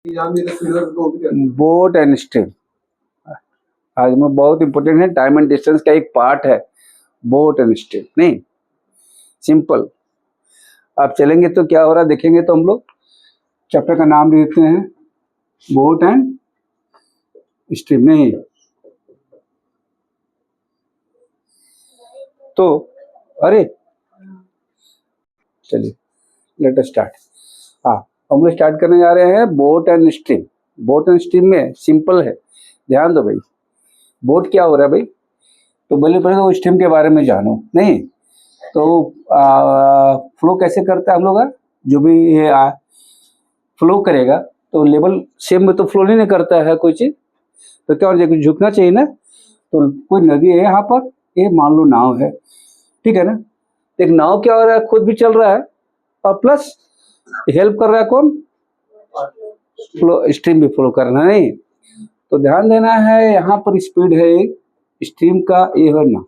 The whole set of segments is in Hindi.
बोट एंड स्ट्रीम आज में बहुत इंपॉर्टेंट है, टाइम एंड डिस्टेंस का एक पार्ट है बोट एंड स्ट्रीम। नहीं सिंपल, आप चलेंगे तो क्या हो रहा है देखेंगे तो हम लोग चैप्टर का नाम देते हैं बोट एंड स्ट्रीम। नहीं तो अरे चलिए लेट अस स्टार्ट। हाँ, हम लोग स्टार्ट करने जा रहे हैं boat and stream. Boat and stream में सिंपल है, ध्यान दो भाई। बोट क्या हो रहा है भाई, तो पहले तो स्ट्रीम के बारे में जानो। नहीं तो फ्लो कैसे करता है हम लोग का, जो भी ये फ्लो करेगा तो लेवल सेम में तो फ्लो नहीं करता है कोई चीज, तो क्या हो जाएगा, झुकना चाहिए ना। तो कोई नदी है यहाँ पर, ये मान लो नाव है, ठीक है ना। एक नाव क्या हो रहा है, खुद भी चल रहा है और प्लस हेल्प कर रहा है कौन, फ्लो, स्ट्रीम भी फ्लो करना। नहीं तो ध्यान देना है, यहाँ पर स्पीड है स्ट्रीम का, ये है ना।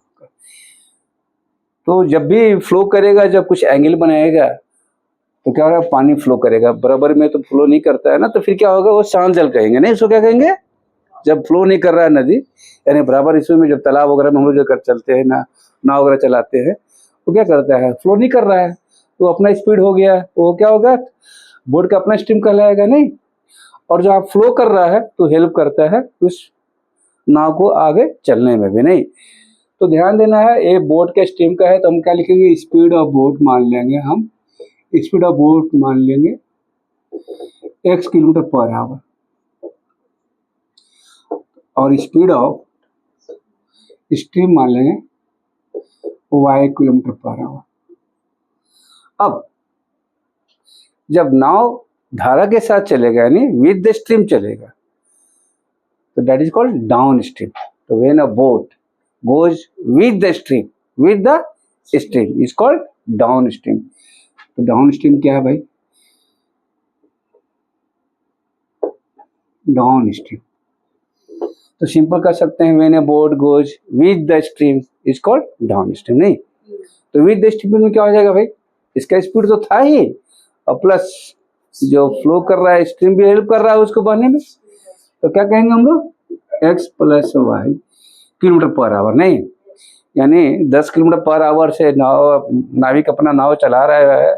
तो जब भी फ्लो करेगा, जब कुछ एंगल बनाएगा तो क्या हो रहा है, पानी फ्लो करेगा। बराबर में तो फ्लो नहीं करता है ना, तो फिर क्या होगा, वो शांत जल कहेंगे। नहीं इसको क्या कहेंगे, जब फ्लो नहीं कर रहा है नदी, यानी बराबर इसमें में जब तालाब वगैरह में हम लोग जो कर चलते हैं ना, नाव वगैरह चलाते हैं, तो क्या करता है, फ्लो नहीं कर रहा है, तो अपना स्पीड हो गया, वो क्या होगा, बोट का अपना स्ट्रीम कहलाएगा। नहीं और जहाँ फ्लो कर रहा है तो हेल्प करता है उस नाव को आगे चलने में भी। नहीं तो ध्यान देना है, ये बोट के स्ट्रीम का है, तो हम क्या लिखेंगे, स्पीड ऑफ बोट मान लेंगे हम, स्पीड ऑफ बोट मान लेंगे x किलोमीटर पर आवर, और स्पीड ऑफ स्ट्रीम मान लेंगे y किलोमीटर पर आवर। अब जब नाव धारा के साथ चलेगा, यानी विद द स्ट्रीम चलेगा, तो that is called downstream. तो when a boat goes with the stream, with the stream is called downstream. तो डाउन स्ट्रीम क्या है भाई, डाउन स्ट्रीम तो सिंपल कर सकते हैं, when a boat goes with the stream is called down stream. नहीं तो विद द स्ट्रीम में क्या हो जाएगा भाई, इसका स्पीड तो था ही, और प्लस जो फ्लो कर रहा है स्ट्रीम भी हेल्प कर रहा है उसको बहने में, तो क्या कहेंगे हम लोग, x plus y kilometre per hour. नहीं यानी 10 किलोमीटर पर आवर से नाविक अपना नाव चला रहा है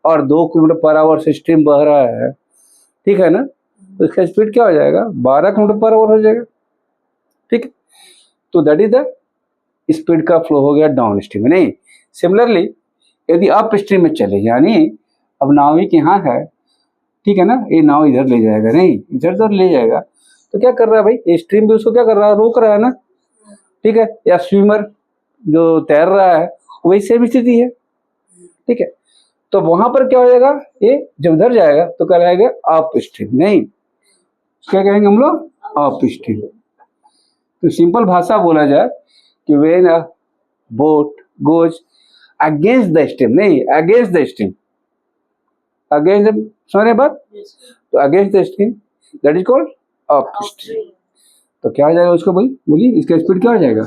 और 2 किलोमीटर पर आवर से स्ट्रीम बह रहा है, ठीक है ना, तो इसका स्पीड क्या हो जाएगा, 12 किलोमीटर पर आवर हो जाएगा। ठीक है, तो दैट इज द स्पीड का फ्लो हो गया डाउन स्ट्रीम में। नहीं सिमिलरली यदि अप स्ट्रीम में चले, यानी अब नाविक यहाँ है, ठीक है ना, ये नाव इधर ले जाएगा, नहीं इधर उधर ले जाएगा, तो क्या कर रहा है भाई, ये स्ट्रीम भी उसको क्या कर रहा है, रोक रहा है ना, ठीक है, या स्विमर जो तैर रहा है वही सेम स्थिति है, ठीक है। तो वहां पर क्या हो जाएगा, ये जब उधर जाएगा तो कहलाएगा अप स्ट्रीम। नहीं क्या कहेंगे हम लोग, अप स्ट्रीम। तो सिंपल भाषा बोला जाए कि when a boat goes against the stream, नहीं against the stream, against the, समझ बात, तो against the stream that is called upstream. तो क्या हो जाएगा उसको भाई, बोलिए इसका स्पीड क्या हो जाएगा,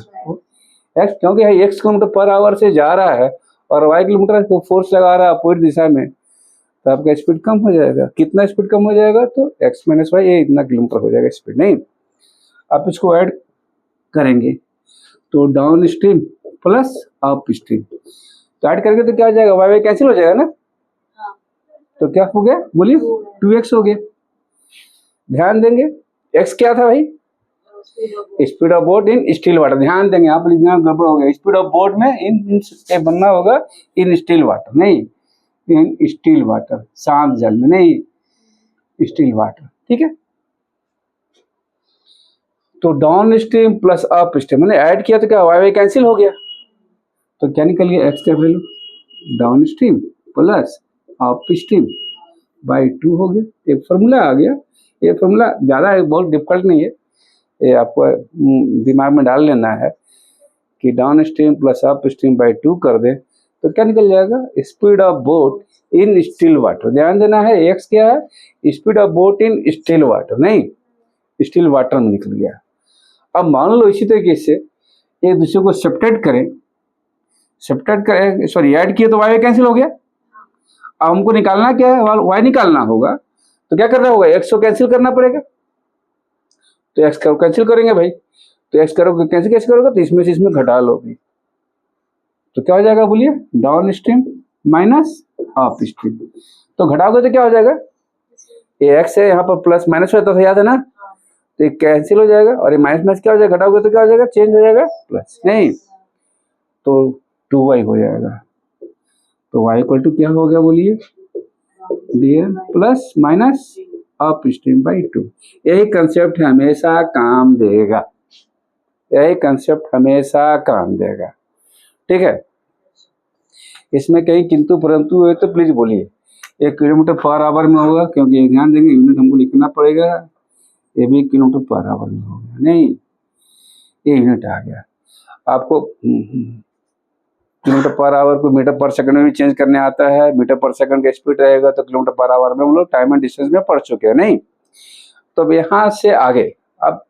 एक्स, क्योंकि x किलोमीटर पर आवर से जा रहा है और y किलोमीटर को फोर्स लगा रहा है अपोजिट दिशा में, तो आपका स्पीड कम हो जाएगा। कितना स्पीड कम हो जाएगा, तो x माइनस वाई, ये इतना किलोमीटर हो जाएगा स्पीड। नहीं आप इसको ऐड करेंगे तो down stream plus up stream, तो ऐड करके तो क्या हो जाएगा, वाई वाई कैंसिल हो जाएगा ना, तो क्या हो गया बोलिए, 2x हो गया। ध्यान देंगे x क्या था भाई, speed of boat in still water. ध्यान देंगे, यहाँ पर लिखना गड़बड़ हो गया, स्पीड ऑफ बोट में इन बनना होगा इन स्टिल वाटर, नहीं इन स्टिल वाटर, शांत जल में, नहीं स्टिल वाटर, ठीक है। तो down stream plus up stream मैंने ऐड किया तो क्या वाई वाई कैंसिल हो गया, तो क्या निकल गया, एक्स का value down stream plus up stream by 2 हो गया। एक फॉर्मूला आ गया, ये फॉर्मूला ज़्यादा है, बहुत डिफिकल्ट नहीं है, ये आपको दिमाग में डाल लेना है कि down stream plus up stream by 2 कर दे तो क्या निकल जाएगा, speed of boat in still water. ध्यान देना है, एक्स क्या है, speed of boat in still water, नहीं स्टिल वाटर में निकल गया। अब मान लो इसी तरीके से एक दूसरे को सब्ट्रैक्ट करें, सॉरी ऐड किए तो वाई कैंसिल हो गया। अब हमको निकालना क्या है, वाई निकालना होगा, तो क्या करना होगा, x को कैंसिल करना पड़ेगा, तो x को कैंसिल करेंगे भाई, तो x करोगे कैंसिल कैसे करोगे, तो इसमें से इसमें घटा लो भाई, तो क्या हो जाएगा बोलिए, down stream minus up stream. तो घटाओगे तो क्या हो जाएगा, ये x है यहाँ पर प्लस माइनस होता था, याद है ना, तो ये कैंसिल हो जाएगा, और ये माइनस माइनस क्या हो जाएगा, घटाओगे तो क्या हो जाएगा, चेंज हो जाएगा प्लस, नहीं तो 2y हो जाएगा। तो y इक्वल टू क्या हो गया बोलिए, dn plus minus up stream by 2। यही कंसेप्ट हमेशा काम देगा, यही कंसेप्ट हमेशा काम देगा, ठीक है। इसमें कहीं किंतु परंतु है तो प्लीज बोलिए। 1 किलोमीटर पर आवर में होगा, क्योंकि ध्यान देंगे यूनिट हमको लिखना पड़ेगा, ये भी किलोमीटर पर आवर में होगा, नहीं ये यूनिट आ गया आपको। किलोमीटर पर आवर को मीटर पर सेकंड में भी चेंज करने आता है, मीटर पर सेकंड का स्पीड रहेगा तो किलोमीटर पर आवर में हम लोग टाइम एंड डिस्टेंस में पढ़ चुके हैं, नहीं। तो अब यहाँ से आगे, अब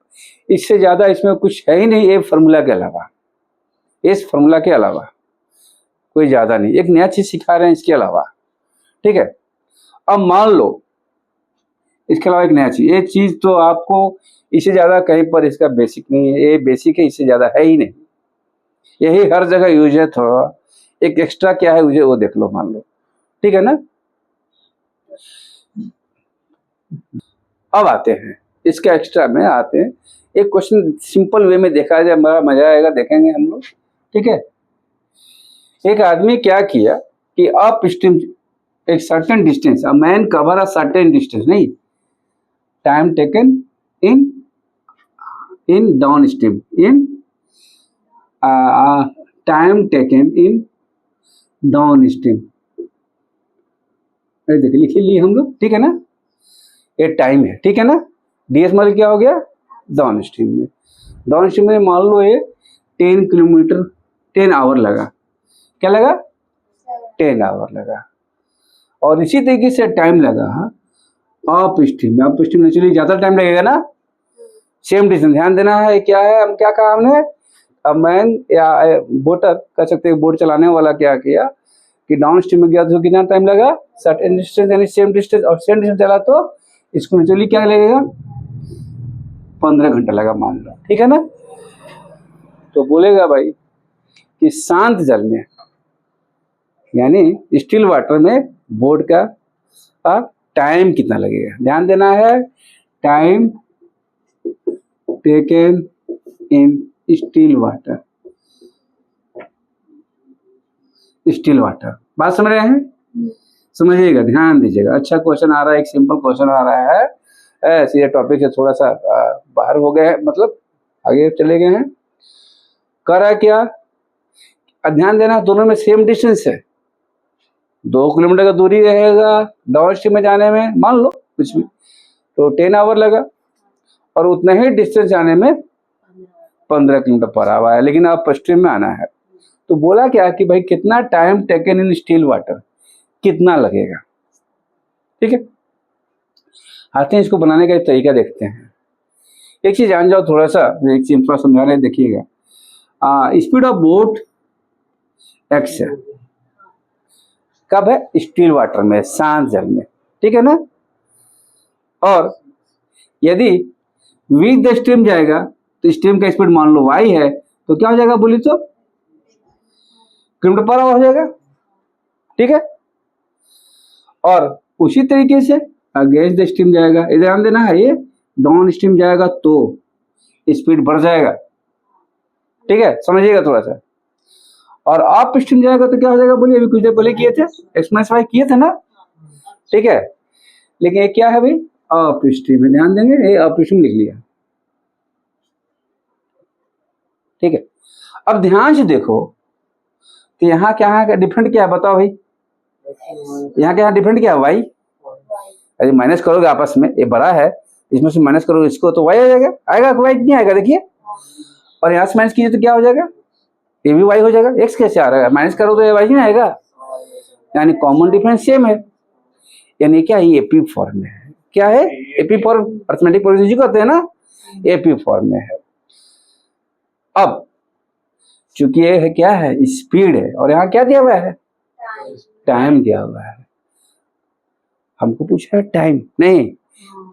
इससे ज्यादा इसमें कुछ है ही नहीं, ये फार्मूला के अलावा, इस फार्मूला के अलावा कोई ज्यादा नहीं, एक नया चीज सिखा रहे हैं इसके अलावा, ठीक है। अब मान लो इसके अलावा एक नया चीज, ये चीज तो आपको इससे ज्यादा कहीं पर इसका बेसिक नहीं है, ये बेसिक है, इससे ज्यादा है ही नहीं, यही हर जगह यूज है। थोड़ा एक एक्स्ट्रा क्या है मुझे वो देख लो, मान लो, ठीक है ना। अब आते हैं इसका एक्स्ट्रा में आते हैं, एक क्वेश्चन सिंपल वे में देखा जाए, बड़ा मजा आएगा, देखेंगे हम लोग, ठीक है। एक आदमी क्या किया कि अप स्ट्रीम एक certain distance, a man cover a certain distance, नहीं time taken in downstream, in time taken in downstream, देखिए लिख लिए हम लोग, ठीक है ना, ये टाइम है, ठीक है ना। डीएस मतलब क्या हो गया, डाउन स्ट्रीम में, डाउन स्ट्रीम में मान लो ये 10 किलोमीटर 10 आवर लगा, क्या लगा 10 आवर लगा, और इसी तरीके से टाइम लगा अप स्ट्रीम में, अप स्ट्रीम नेचुरली ज्यादा टाइम लगेगा ना, सेम डिस्टेंस, ध्यान देना है क्या है, हम क्या कहा हमने, अब मैन या बोटर कह सकते हैं, बोट चलाने वाला क्या किया कि डाउन स्ट्रीम में गया तो कितना टाइम लगा, सर्टेन डिस्टेंस यानी सेम डिस्टेंस, और सेम डिस्टेंस चला तो इसको नेचुरली क्या लगेगा 15 घंटा लगा मान लो, ठीक है ना। तो बोलेगा भाई कि शांत जल में यानी स्टिल वाटर में बोट का टाइम कितना लगेगा, ध्यान देना है, time taken in still water, still water, बात समझ रहे हैं, समझिएगा, ध्यान दीजिएगा। अच्छा क्वेश्चन आ रहा है, एक सिंपल क्वेश्चन आ रहा है, ऐसे ये टॉपिक से थोड़ा सा बाहर हो गए हैं, मतलब आगे चले गए हैं। कर रहा है क्या, ध्यान देना, दोनों में सेम डिस्टेंस है, 2 किलोमीटर का दूरी रहेगा डाउन स्ट्रीम में जाने में, मान लो कुछ भी, तो 10 आवर लगा, और उतना ही डिस्टेंस जाने में 15 किलोमीटर पर आवर है, लेकिन अब स्ट्रीम में आना है। तो बोला क्या कि भाई कितना time taken in still water, कितना लगेगा, ठीक है। आते हैं इसको बनाने का एक तरीका देखते हैं। एक चीज जान जाओ थोड़ा सा, एक चीज थोड़ा समझा रहे, देखिएगा, स्पीड ऑफ बोट एक्स है, कब है, स्टिल वाटर में, शांत जल में, ठीक है ना। और यदि विद द स्ट्रीम जाएगा तो स्ट्रीम का स्पीड मान लो y है, तो क्या हो जाएगा बोली तो किलोमीटर पर आवर हो जाएगा, ठीक है। और उसी तरीके से अगेंस्ट द स्ट्रीम जाएगा, इधर ध्यान देना है, ये डाउन स्ट्रीम जाएगा तो स्पीड बढ़ जाएगा, ठीक है, समझिएगा थोड़ा सा। और अप स्ट्रीम जाएगा तो क्या हो जाएगा बोलिए, अभी कुछ देर पहले किए थे, एक्स माइनस वाई किए थे ना, ठीक है। लेकिन ये क्या है भाई, अप स्ट्रीम है, ध्यान देंगे, ये अप स्ट्रीम लिख लिया, ठीक है। अब ध्यान से देखो तो यहाँ क्या है, डिफरेंट क्या है बताओ भाई, यहाँ क्या डिफरेंट क्या है, वाई, अरे माइनस करोगे आपस में, ये बड़ा है, इसमें से माइनस करोगे इसको तो वाई आ जाएगा, आएगा वाई नहीं आएगा, देखिए, और यहाँ से माइनस कीजिए तो क्या हो जाएगा, ये भी वाई हो जाएगा, एक्स कैसे आ रहा है, माइनस करो तो ये वाई नहीं आएगा, यानी कॉमन डिफरेंस सेम है, यानी क्या है, एपी फॉर्म में है, क्या है, एपी फॉर्म, अरिथमेटिक प्रोसीजर कहते हैं ना, एपी फॉर्म में है। अब चूंकि ये है क्या है, स्पीड है, और यहाँ क्या दिया हुआ है, टाइम दिया हुआ है, हमको पूछा है टाइम नहीं।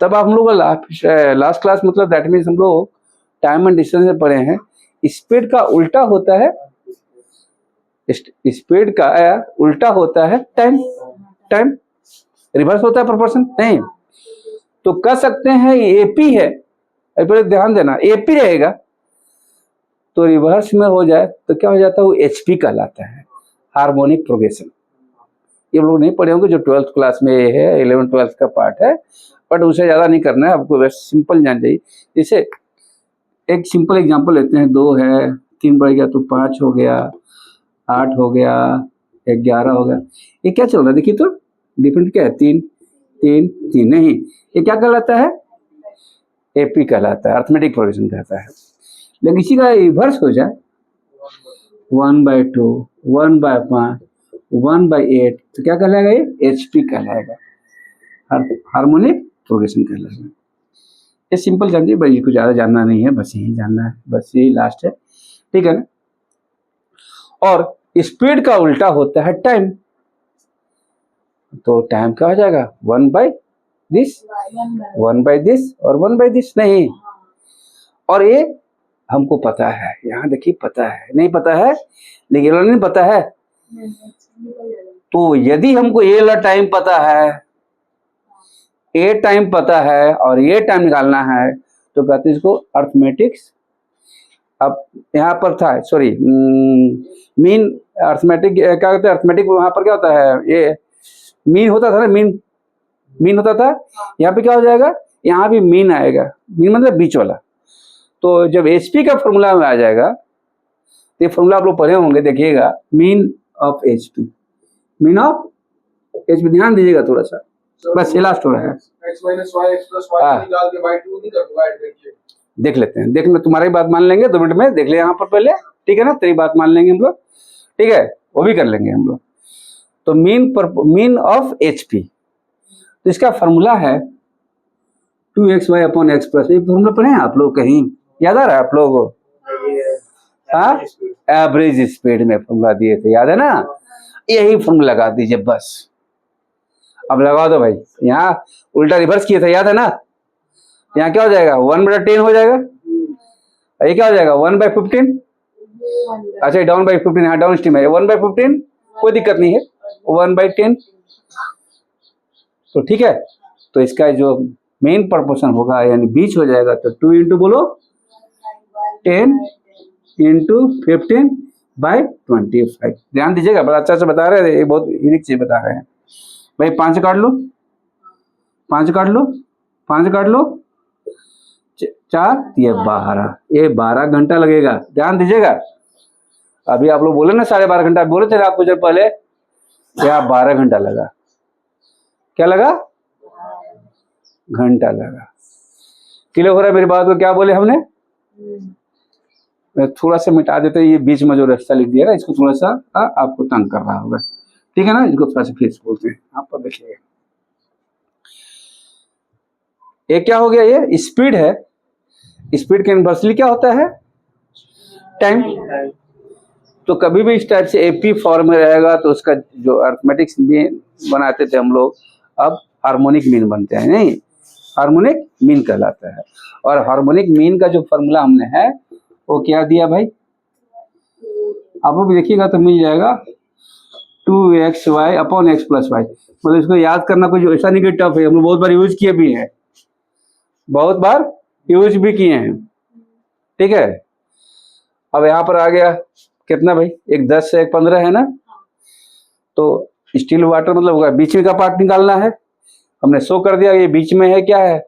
तब आप हम लोग लास्ट क्लास मतलब दैट मीन्स हम लोग टाइम एंड डिस्टेंस में पढ़े हैं। स्पीड का उल्टा होता है, स्पीड का उल्टा होता है टाइम, टाइम रिवर्स होता है प्रोपोर्शन नहीं। तो कह सकते हैं एपी है, पहले ध्यान देना एपी रहेगा तो रिवर्स में हो जाए तो क्या हो जाता है, वो एचपी कहलाता है, हार्मोनिक प्रोग्रेशन। ये लोग नहीं पढ़े होंगे जो 12th क्लास में है, 11th 12th का पार्ट है, बट उसे ज़्यादा नहीं करना है आपको, बस सिंपल जान चाहिए। जैसे एक सिंपल एग्जांपल लेते हैं, 2 है 3 बढ़ गया तो 5 हो गया, 8 हो गया, 11 हो गया। ये क्या चल रहा है देखिए तो, डिफरेंट क्या है, 3 3 3 नहीं, ये क्या कहलाता है, एपी कहलाता है, अर्थमेटिक प्रोग्रेशन कहता है। लेकिन इसी का रिवर्स हो जाए 1/2, 1/5, 1/8 तो क्या कहलाएगा, ये एचपी कहलाएगा, हार्मोनिक प्रोग्रेशन कहलाएगा। ये सिंपल समझिए भाई, कुछ ज़्यादा जानना नहीं है, बस यही जानना है, बस यही लास्ट है, ठीक है ना। और स्पीड का उल्टा होता है टाइम, तो टाइम क्या हो जाएगा 1/this, 1/this और 1/this नहीं। और ये हमको पता है, यहाँ देखिए पता है, नहीं पता है लेकिन नहीं पता है। तो यदि हमको ये वाला टाइम पता है, ये टाइम पता है और ये टाइम निकालना है तो कहते हैं इसको अर्थमेटिक्स। अब यहाँ पर था सॉरी मीन अर्थमेटिक, क्या कहते हैं अर्थमेटिक, वहां पर क्या होता है, ये मीन होता था ना, मीन होता था। यहाँ पे क्या हो जाएगा, यहाँ भी मीन आएगा, मीन मतलब बीच वाला। तो जब एचपी का फॉर्मूला में आ जाएगा तो ये फॉर्मूला आप लोग पढ़े होंगे, देखिएगा, mean of HP, mean of HP, ध्यान दीजिएगा थोड़ा सा, बस ये लास्ट हो रहा है। x minus y x plus y निकाल के by 2 नहीं कर देखिए, देख लेते हैं, देखना तुम्हारी बात मान लेंगे 2 मिनट में, देख ले यहाँ पर पहले, ठीक है ना, तेरी बात मान लेंगे हम लोग, ठीक है, वो भी कर लेंगे हम लोग। तो मीन ऑफ एचपी, तो इसका फॉर्मूला है 2xy अपॉन x प्लस, ये फॉर्मूला पढ़े हैं आप लोग कहीं, याद आ रहा है आप लोगों को, हाँ, एवरेज स्पीड में फॉर्मूला दिए थे, याद है ना, यही फॉर्मूला लगा दीजिए बस। अब लगा दो भाई, यहाँ उल्टा रिवर्स किया था, याद है ना, यहाँ क्या हो जाएगा 1/10 हो जाएगा, ये क्या हो जाएगा 1/15, अच्छा डाउन/15, यहाँ डाउन स्ट्रीम है 1/15, कोई दिक्कत नहीं है 1/10, तो ठीक है। तो इसका जो मेन प्रोपोर्शन होगा यानी बीच हो जाएगा, तो 2 इंटू बोलो 10 इंटू 15/25। ध्यान दीजिएगा, बड़ा अच्छा से बता रहे हैं, ये बहुत यूनिक चीज बता रहे हैं भाई। 5 काट लो, 5 काट लो, 5 काट लो, 4 ये 12, ये 12 घंटा लगेगा, ध्यान दीजिएगा। अभी आप लोग बोले ना 12.5 घंटा, बोले थे आपको जब पहले, क्या 12 घंटा लगा, क्या लगा, घंटा लगा। क्लियर हो रहा है मेरी बात को, क्या बोले हमने, मैं थोड़ा सा मिटा देते, ये बीच में जो रास्ता लिख दिया ना, इसको थोड़ा सा आपको तंग कर रहा होगा, ठीक है ना, इसको थोड़ा सा फिर बोलते हैं, आप पर देखिएगा। ये क्या हो गया, ये स्पीड है, स्पीड के इनवर्सली क्या होता है, टाइम। तो कभी भी इस टाइप से एपी फॉर्म में रहेगा तो उसका जो अर्थमेटिक्स में बनाते थे हम लोग, अब हार्मोनिक मीन बनते हैं, नहीं, हार्मोनिक मीन कहलाता है। और हार्मोनिक मीन का जो फॉर्मूला हमने है वो क्या दिया भाई, आप लोग देखिएगा तो मिल जाएगा 2xy upon x plus Y. मतलब इसको याद करना कुछ ऐसा नहीं कि टफ है, हम लोग बहुत बार यूज किए भी हैं, बहुत बार यूज भी किए हैं, ठीक है। अब यहाँ पर आ गया कितना भाई, एक 10 से एक 15 है ना, तो स्टील वाटर मतलब होगा बीच में का पार्ट निकालना है, हमने शो कर दिया ये बीच में है, क्या है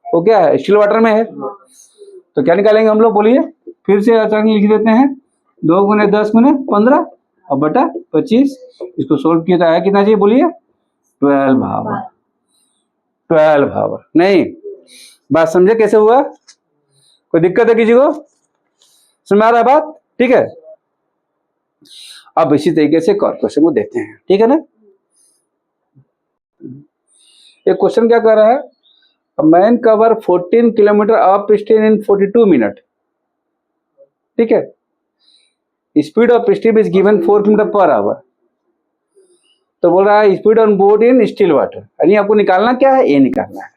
वो, क्या है स्टील वाटर में है, तो क्या निकालेंगे हम लोग बोलिए, फिर से अचानक लिख देते हैं 2 × 10 × 15 और बटा 25, इसको सोल्व किया तो आया कितना चाहिए बोलिए, 12 आवर, 12 आवर। नहीं, बात समझे कैसे हुआ, कोई दिक्कत है किसी को, समझ आ रहा है बात, ठीक है। अब इसी तरीके से क्वेश्चन को देखते हैं, ठीक है ना। एक क्वेश्चन क्या कर रहा है, man cover 14 kilometre upstream इन 42 मिनट, ठीक है, speed of stream is given 4 kilometre per our. तो बोल रहा है speed on boat in still water, यानी आपको निकालना क्या है, ये निकालना है,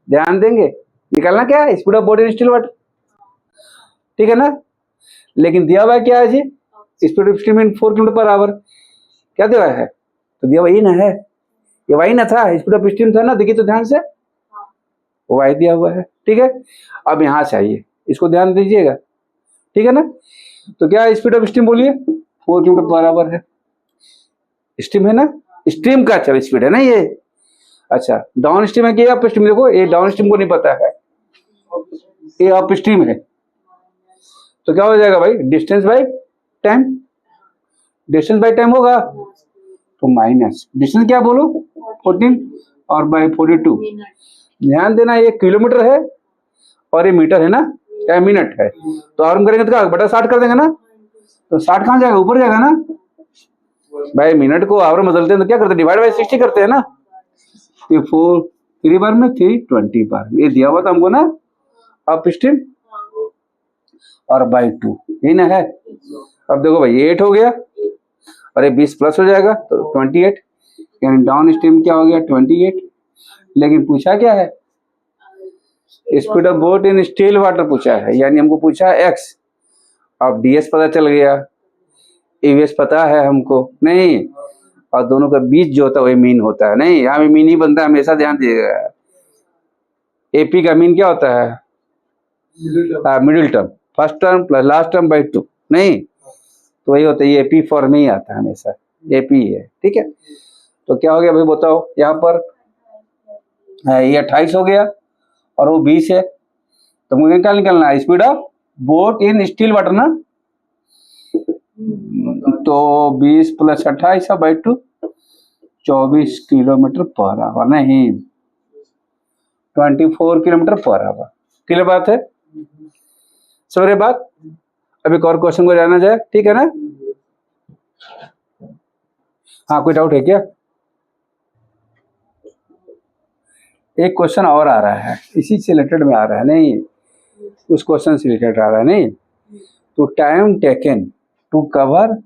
ध्यान देंगे, निकालना क्या है, speed of boat in still water, ठीक है ना। लेकिन दिया हुआ क्या है जी, speed of stream in 4 km/h, क्या दिया हुआ है, तो दिया हुआ ये ना है, ये वाई ना था, स्पीड ऑफ स्टीम था ना, देखिए तो ध्यान से, वो वाई दिया हुआ है, ठीक है। अब यहाँ से आइए, इसको ध्यान दीजिएगा, ठीक है ना। तो क्या है स्पीड ऑफ स्टीम बोलिए, 4 km/h है, स्टीम है ना, स्ट्रीम का चल स्पीड है ना ये। अच्छा डाउन स्ट्रीम है कि अप स्ट्रीम, देखो ये डाउन स्ट्रीम को नहीं पता है, ये अप स्ट्रीम है, तो क्या हो जाएगा भाई, distance by time, distance by time होगा, तो माइनस डिस्टेंस क्या बोलो 14 और बाय 42, ध्यान देना ये किलोमीटर है और ये मीटर है ना, क्या मिनट है, तो और हम करेंगे तो क्या बटा 60 कर देंगे ना, तो 60 कहाँ जाएगा, ऊपर जाएगा ना भाई, मिनट को आवर में बदलते हैं तो क्या करते हैं, डिवाइड बाय 60 करते हैं ना, ये 4 3 बार में 320 बार, ये दिया हुआ था हमको ना अप स्ट्रीम और बाई 2, ये ना है। अब देखो भाई 8 हो गया और ये 20 प्लस हो जाएगा तो 28, यानी डाउन स्ट्रीम क्या हो गया 28, लेकिन पूछा क्या है, speed of boat in still water पूछा है, यानी हमको पूछा है एक्स, अब डीएस पता चल गया, ईवीएस पता है हमको नहीं, और दोनों का बीच जो होता है वही मीन होता है, नहीं यहाँ पे मीन ही बनता है हमेशा, ध्यान दीजिएगा। एपी का मीन क्या होता है, middle term, first term plus last term by 2, नहीं तो वही होता है, ये एपी फॉर्म में ही आता है हमेशा, एपी है, ठीक है। तो क्या हो गया भाई बताओ, यहाँ पर ये 28 हो गया और वो 20 है, तो मुझे क्या निकालना है, speed of boat in still water ना, तो 20 प्लस 28 बाई 2 24 km/h, नहीं 24 km/h, क्लियर बात है, समझ रहे बात। अब एक और क्वेश्चन को जाना जाए, ठीक है ना, हाँ कोई डाउट है क्या, एक क्वेश्चन और आ रहा है इसी से रिलेटेड में आ रहा है, नहीं उस क्वेश्चन से रिलेटेड आ रहा है, नहीं तो time taken to cover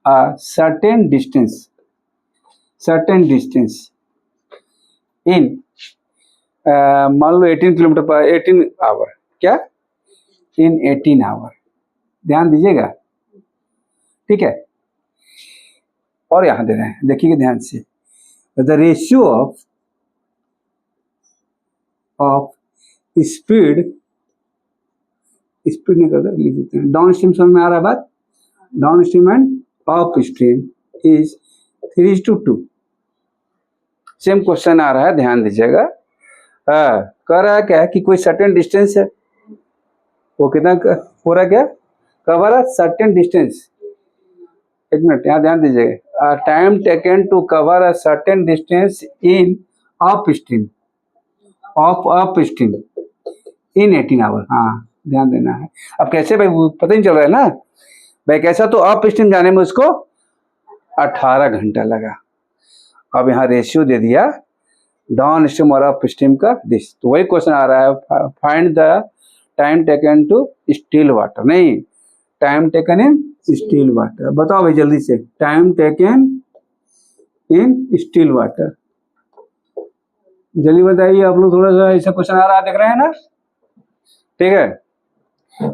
a certain distance in मान लो 18 किलोमीटर पर 18 आवर, क्या इन 18 आवर, ध्यान दीजिएगा, ठीक है। और यहां दे रहे हैं, देखिएगा ध्यान से, द रेशियो ऑफ स्पीड नहीं करते, लिख देते हैं, डाउन स्ट्रीम समझ में आ रहा है बात, downstream and upstream is 3:2, same question आ रहा है, ध्यान दीजिएगा। कह रहा है क्या कि कोई सर्टेन डिस्टेंस है, वो कितना हो रहा है, क्या कवर अ सर्टेन डिस्टेंस, एक मिनट यहाँ ध्यान दीजिएगा, time taken to cover a certain distance in upstream in 18 hour, हाँ ध्यान देना है। अब कैसे भाई पता नहीं चल रहा है ना भाई, कैसा, तो अप स्ट्रीम जाने में उसको 18 घंटा लगा, अब यहाँ रेशियो दे दिया डाउन स्ट्रीम और अप स्ट्रीम का दिस, तो वही क्वेश्चन आ रहा है, find the time taken to still water, नहीं time taken in still water, बताओ भाई जल्दी से, time taken in still water, जल्दी बताइए आप लोग, थोड़ा सा ऐसा क्वेश्चन आ रहा है, देख रहे हैं ना, ठीक है।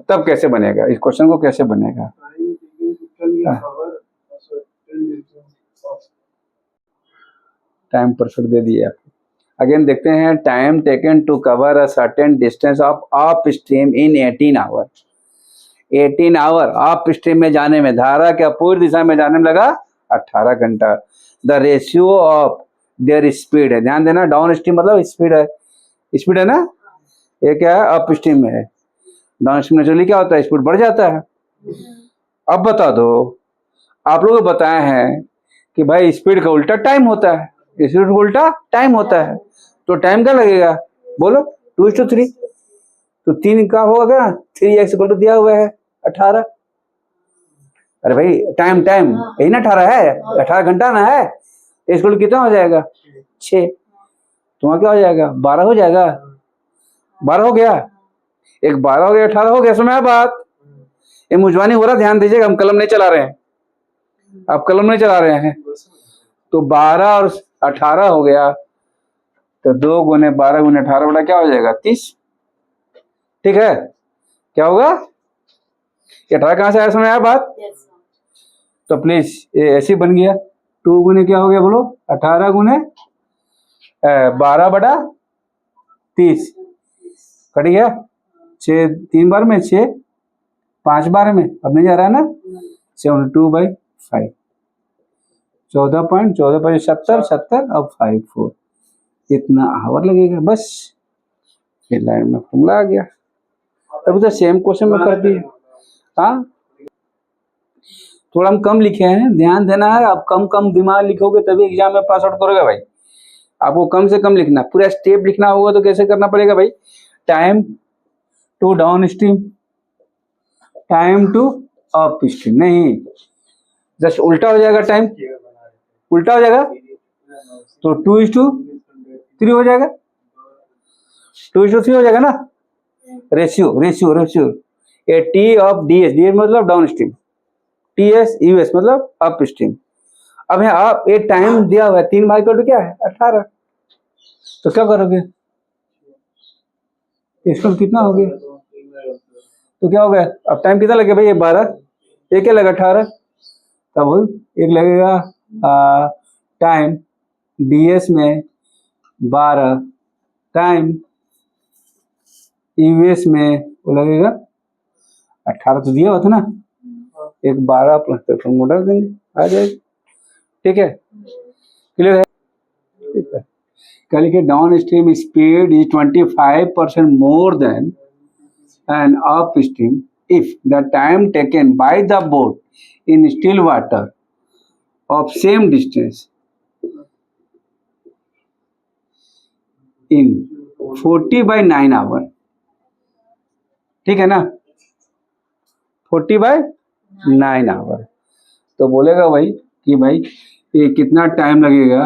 तब कैसे बनेगा, इस क्वेश्चन को कैसे बनेगा, टाइम परफेक्ट दे दिए आप, अगेन देखते हैं, time taken to cover a certain distance of upstream in 18 hour, 18 hour upstream में जाने में, धारा के अपूर्व दिशा में जाने में लगा 18 घंटा, the ratio of their speed है, ध्यान देना, डाउन स्ट्रीम मतलब स्पीड है ना, ये क्या है अप स्ट्रीम में है, डाउन स्ट्रीम नेचुरली क्या होता है, स्पीड बढ़ जाता है। अब बता दो, आप लोग बताए हैं कि भाई स्पीड का उल्टा टाइम होता है, स्पीड का उल्टा टाइम होता है, तो टाइम क्या लगेगा बोलो 2:3, तो 3 का होगा 3x इक्वल टू दिया हुआ है 18, अरे भाई टाइम यही ना 18 है, 18 घंटा ना है, तो इक्वल टू कितना हो जाएगा 6, तो वहां क्या हो जाएगा 12 हो जाएगा, 12 हो गया, एक 12 हो गया 18 हो गया, समझ बात, ये मुझवानी हो रहा, ध्यान दीजिएगा, हम कलम नहीं चला रहे हैं, आप कलम नहीं चला रहे हैं, तो 12 और 18 हो गया, तो 2 गुने 12 गुने 18 बड़ा क्या हो जाएगा 30। ठीक है, क्या होगा, 18 कहाँ से आया, समझ आया बात। तो प्लीज ये ऐसे बन गया, 2 गुने क्या हो गया बोलो, 18 गुने 12 बटा 30 कट गया, 6 3 बार में 6, 5 बार में अब नहीं जा रहा है ना, 72/5, 14.14 70 अब 5 4, इतना आवर लगेगा बस। ये लाइन में फॉर्मूला आ गया। अभी तो सेम क्वेश्चन में कर दिए। हाँ, थोड़ा हम कम लिखे हैं, ध्यान देना है। आप कम कम दिमाग लिखोगे तभी एग्जाम में पास आउट करोगे भाई। आपको कम से कम लिखना, पूरा स्टेप लिखना होगा तो कैसे करना पड़ेगा भाई, time to downstream, time to upstream, नहीं जस्ट उल्टा हो जाएगा, टाइम उल्टा हो जाएगा, तो 2:3 हो जाएगा, 2:3 हो जाएगा ना, ratio ratio ratio. A T of D S, D S मतलब downstream, T S U S मतलब अप स्ट्रीम। अब यहाँ आप ये टाइम दिया हुआ है 3/2 क्या है 18, तो क्या करोगे, इसका कितना हो गया, तो क्या हो गया, अब टाइम कितना लगेगा भाई, ये 12, ये क्या लगा 18, तब एक लगेगा टाइम डीएस में 12, टाइम यूएस में वो लगेगा 18, तो दिया हुआ था ना, एक 12 प्लस फॉर्मूला डाल देंगे आ जाएगा। ठीक है, क्लियर है। ठीक है, क्या लिखे, downstream speed is 25% more than an upstream if the time taken by the boat in still water of same distance in 40/9 hour. ठीक है ना, 40/9 आवर। तो बोलेगा भाई कि भाई ये कितना टाइम लगेगा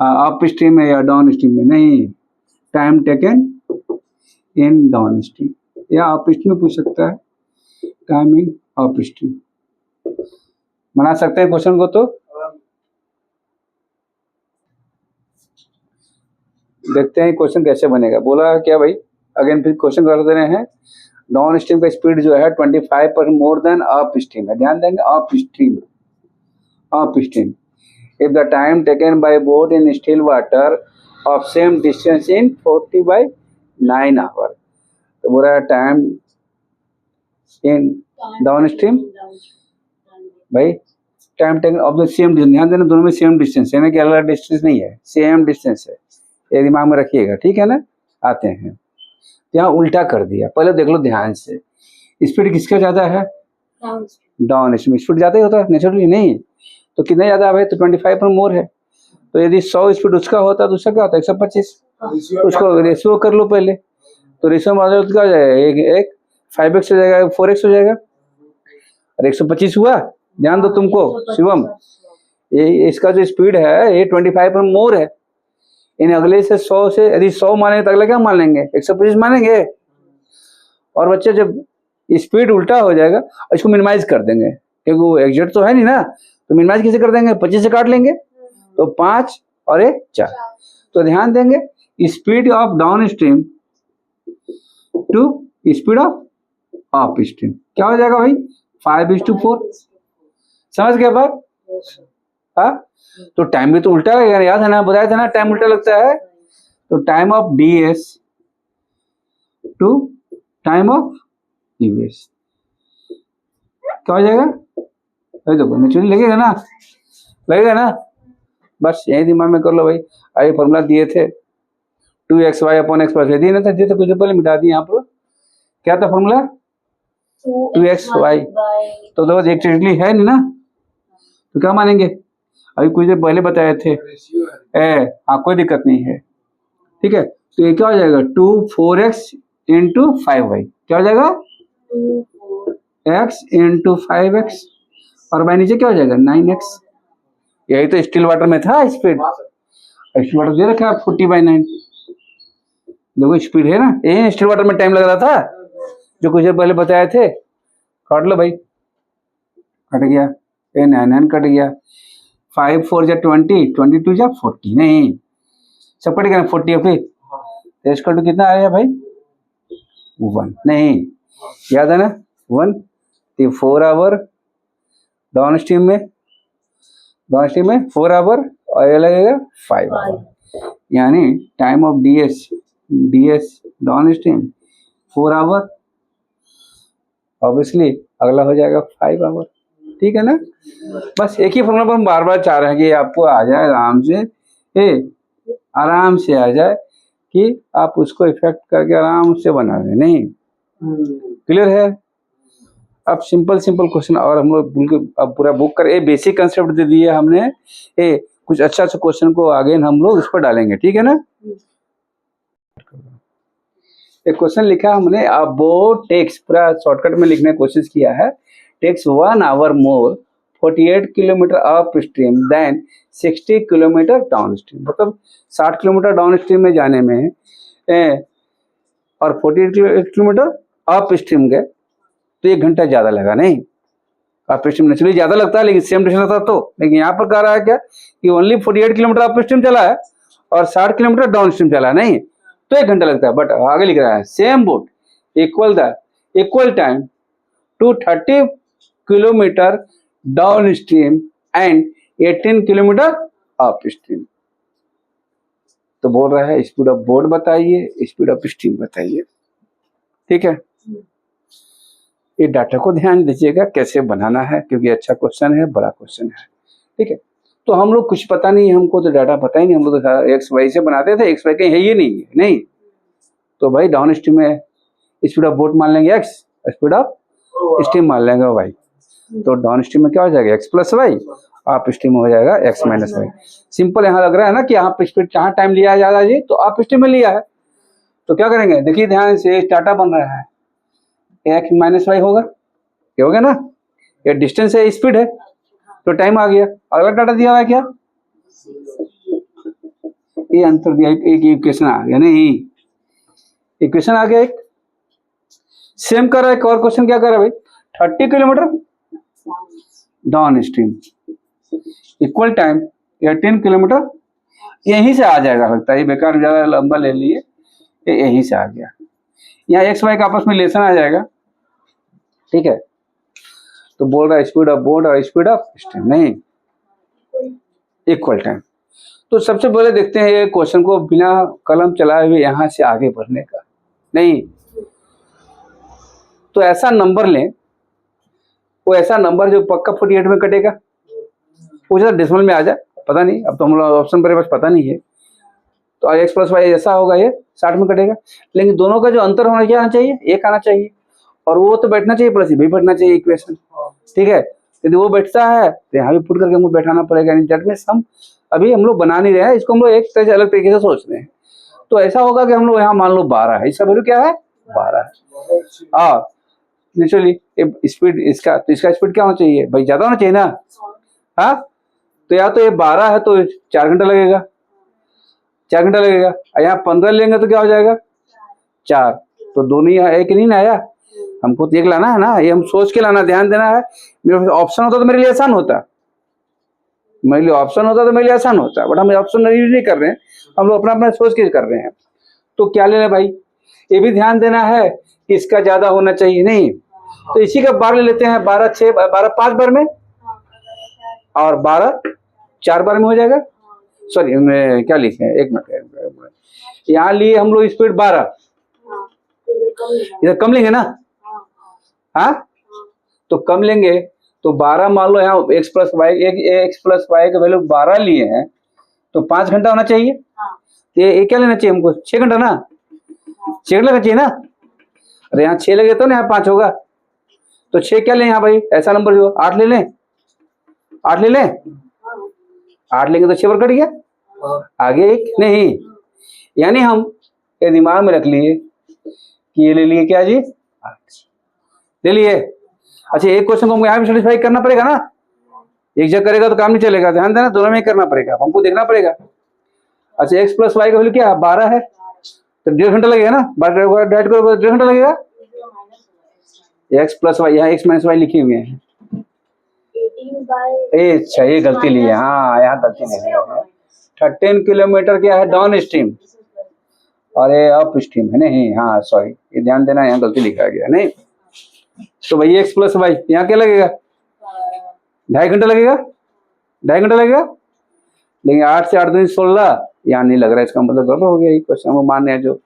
अप स्ट्रीम में या डाउन स्ट्रीम में, नहीं time taken in down stream, या अप स्ट्रीम में पूछ सकता है, टाइम इन अप स्ट्रीम बना सकते हैं क्वेश्चन को। तो देखते हैं क्वेश्चन कैसे बनेगा। बोला क्या भाई, अगेन फिर क्वेश्चन कर दे रहे हैं, डाउन स्ट्रीम का स्पीड जो है 25% मोर देन अप स्ट्रीम है, ध्यान देंगे up stream, up stream if the time taken by boat in still water of same distance in 40/9 hour। तो बोल रहा है टाइम इन डाउन स्ट्रीम, भाई time taken of the same distance, ध्यान देना दोनों में सेम डिस्टेंस है ना, कि अलग अलग डिस्टेंस नहीं है, सेम डिस्टेंस है, ये दिमाग में रखिएगा। ठीक है ना, आते हैं यहाँ उल्टा कर दिया, पहले देख लो ध्यान से, स्पीड किसका ज्यादा है, डाउन स्ट्रीम स्पीड ज्यादा ही होता है नेचुरली, नहीं तो कितना ज्यादा है भाई, तो 25 पर मोर है, तो यदि 100 स्पीड उसका होता तो उसका क्या होता है 125, उसको रेशियो कर लो पहले, तो रेशियो में क्या हो जाएगा, एक 5x हो जाएगा, 4x हो जाएगा, और 125 हुआ। ध्यान दो तुमको शिवम, ये इसका जो स्पीड है ये 25 पर मोर है, इन अगले से 100 से यदि 100 मानेंगे तो अगला क्या मान लेंगे 125 मानेंगे, और बच्चे जब स्पीड उल्टा हो जाएगा इसको मिनिमाइज कर देंगे, क्योंकि वो एग्जैक्ट तो है नहीं ना, तो मिनिमाइज कैसे कर देंगे, 25 से काट लेंगे, तो 5 और 1 4। तो ध्यान देंगे speed of downstream to speed of upstream क्या हो जाएगा भाई 5:4, समझ गए बात। हाँ, तो टाइम भी तो उल्टा लगेगा, याद है ना, बताया था ना टाइम उल्टा लगता है, तो time of D S to time of US क्या हो जाएगा, देखो नेचुरली लगेगा ना, लगेगा ना, बस यही दिमाग में कर लो भाई। आगे फॉर्मूला दिए थे 2xy/x, दिए ना था, दिए थे कुछ देर पहले, मिटा दिए यहाँ पर, क्या था फॉर्मूला 2xy, तो देखो एक्चुअली है नहीं ना, तो क्या मानेंगे, अभी कुछ देर पहले बताए थे, हाँ कोई दिक्कत नहीं है। ठीक है, तो ये क्या हो जाएगा 2 4x इंटू 5y, क्या हो जाएगा 2 x इंटू 5x, और भाई नीचे क्या हो जाएगा 9x। यही तो स्टील वाटर में था स्पीड, स्टील वाटर दे रखा है 40/9, देखो स्पीड है ना, यही स्टील वाटर में टाइम लग रहा था जो कुछ देर पहले बताए थे। काट लो भाई, कट गया, ये 9 कट गया, 5 4 जा 20, 22 जा 40, नहीं सब कट गया 40 फिर इसका टू कितना आया भाई 1, नहीं याद है ना 1, तो 4 आवर डाउन स्ट्रीम में 4 आवर और ये लगेगा 5 आवर, यानी time of ds downstream 4 hour, obviously अगला हो जाएगा 5 आवर। ठीक है ना, बस एक ही फॉर्मूला पर हम बार बार चाह रहे हैं कि आपको आ जाए आराम से आ जाए कि आप उसको इफेक्ट करके आराम से बना दें, नहीं क्लियर है। अब सिंपल क्वेश्चन और हम लोग अब पूरा बुक कर बेसिक कंसेप्ट दे दिए हमने, कुछ अच्छा क्वेश्चन को आगे हम लोग उस पर डालेंगे, ठीक है ना। एक क्वेश्चन लिखा हमने अबाउट टेक्स, पूरा शॉर्टकट में लिखने की कोशिश किया है, takes 1 hour more 48 kilometre upstream then 60 kilometre downstream, मतलब 60 किलोमीटर डाउन स्ट्रीम में जाने में और 48 किलोमीटर अप स्ट्रीम गए तो 1 घंटा ज्यादा लगा, नहीं अप स्ट्रीम नेचुरली ज्यादा लगता है लेकिन सेम डिस्टेंस था तो, लेकिन यहाँ पर कह रहा है क्या कि ओनली 48 किलोमीटर अप स्ट्रीम चला है और 60 किलोमीटर डाउन स्ट्रीम चला है, नहीं तो 1 घंटा लगता है। बट आगे लिख रहा है same boat equal time to 30 kilometre downstream and 18 kilometre upstream. तो बोल रहा है स्पीड ऑफ बोट बताइए, स्पीड ऑफ स्ट्रीम बताइए, ठीक है। ये डाटा को ध्यान दीजिएगा कैसे बनाना है, क्योंकि अच्छा क्वेश्चन है, बड़ा क्वेश्चन है, ठीक है। तो हम लोग कुछ पता नहीं है, हमको तो डाटा पता ही नहीं, हम लोग तो एक्स वाई से बनाते थे, एक्स वाई कहीं है ही नहीं, तो भाई डाउन स्ट्रीम में स्पीड ऑफ बोट मान लेंगे एक्स, स्पीड ऑफ स्ट्रीम मान लेंगे वाई, तो डाउन स्ट्रीम में क्या हो जाएगा x plus y, upstream में हो जाएगा एक्स माइनस वाई। सिंपल यहाँ लग रहा है ना कि यहाँ पे स्पीड जहाँ टाइम लिया है ज्यादा जी, तो अप स्ट्रीम में लिया है, तो क्या करेंगे देखिए ध्यान से, डाटा बन रहा है एक्स माइनस वाई होगा, क्या हो गया ना, ये डिस्टेंस है स्पीड है तो टाइम आ गया, अगला डाटा दिया हुआ है क्या, ये अंतर दिया, एक इक्वेशन आ गया, नहीं इक्वेशन आ गया एक, सेम कर रहा है। एक और क्वेश्चन क्या कर रहा है भाई 30 kilometre down stream equal time 18 kilometre, यहीं से आ जाएगा, लगता है ये बेकार ज्यादा लंबा ले लिए, यहीं से आ गया, यहाँ एक्स वाई का आपस में रिलेशन आ जाएगा, ठीक है। तो बोल रहा है स्पीड ऑफ बोट और स्पीड ऑफ स्ट्रीम नहीं इक्वल टाइम। तो सबसे पहले देखते हैं ये क्वेश्चन को बिना कलम चलाए हुए यहाँ से आगे बढ़ने का, नहीं तो ऐसा नंबर लें, वो ऐसा नंबर जो पक्का 48 में कटेगा, वो जरा डेसिमल में आ जाए, पता नहीं, अब तो हम लोग ऑप्शन पर बस पता नहीं है, तो एक्स प्लस वाई ऐसा होगा, ये 60 में कटेगा, लेकिन दोनों का जो अंतर होना क्या आना चाहिए, एक आना चाहिए, और वो तो बैठना चाहिए प्लस भी बैठना चाहिए इक्वेशन, ठीक है। यदि वो बैठता है तो यहाँ भी पुट करके हमको बैठाना पड़ेगा, दैट मींस हम लोग बना नहीं रहे हैं इसको, हम लोग एक तरह से अलग तरीके से सोच रहे हैं। तो ऐसा होगा कि हम लोग यहाँ मान लो 12 है, इसका वैल्यू क्या है 12 है, नेचुरली स्पीड इसका, तो इसका स्पीड क्या होना चाहिए भाई, ज्यादा होना चाहिए ना, हाँ तो या तो ये 12 है तो 4 घंटा लगेगा, 4 घंटा लगेगा, यहाँ 15 लेंगे तो क्या हो जाएगा 4, तो दोनों ही एक नहीं ना आया, हमको तो एक लाना है ना, ये हम सोच के लाना, ध्यान देना है। मेरे पास ऑप्शन होता तो मेरे लिए आसान होता, मेरे लिए ऑप्शन होता तो मेरे लिए आसान होता, बट हम ऑप्शन यूज नहीं कर रहे हैं, हम लोग अपना सोच के कर रहे हैं। तो क्या लेना भाई, ये भी ध्यान देना है कि इसका ज्यादा होना चाहिए, नहीं तो इसी का बार ले लेते हैं, 12 5 बार में और 12 4 बार में हो जाएगा। सॉरी मैं क्या लिखे हैं, एक मिनट, यहाँ लिए हम लोग स्पीड 12, इधर कम लेंगे ना, हाँ तो कम लेंगे तो 12 मान लो, यहाँ एक्स प्लस वाई का वैल्यू 12 लिए हैं तो 5 घंटा होना चाहिए, ये क्या लेना चाहिए हमको 6 घंटा ना, 6 घंटा लगना चाहिए ना, अरे यहाँ 6 लगे तो ना यहाँ 5 होगा, तो 6 क्या लें यहाँ भाई, ऐसा नंबर जो 8 ले लें, 8 ले लें, 8 लेंगे तो 6 पर कट गया, आगे एक नहीं, यानी हम ये दिमाग में रख लिए कि ये ले लिए क्या जी 8 ले लिए। अच्छा एक क्वेश्चन को हमको यहाँ भी सेटिस्फाई करना पड़ेगा ना, एक जगह करेगा तो काम नहीं चलेगा, ध्यान देना दोनों में करना पड़ेगा, हमको देखना पड़ेगा। अच्छा एक्स प्लस वाई का वैल्यू क्या है 12 है, तो 1.5 घंटा लगेगा ना, 1.5 घंटा लगेगा, एक्स प्लस वाई, यहाँ एक्स माइनस वाई लिखे हुए हैं, अच्छा ये गलती ली है, हाँ यहाँ गलती नहीं है। 13 किलोमीटर क्या है डाउन स्ट्रीम और ये अप स्ट्रीम है नहीं, हाँ सॉरी ये ध्यान देना, यहाँ गलती लिखा गया नहीं। तो भाई एक्स प्लस वाई यहाँ क्या लगेगा, 2.5 घंटा लगेगा, 2.5 घंटा लगेगा। लेकिन 8 से 8 दिन 16 यहाँ नहीं लग रहा है, इसका मतलब गड़बड़ हो गया ये क्वेश्चन हम मान रहे हैं जो।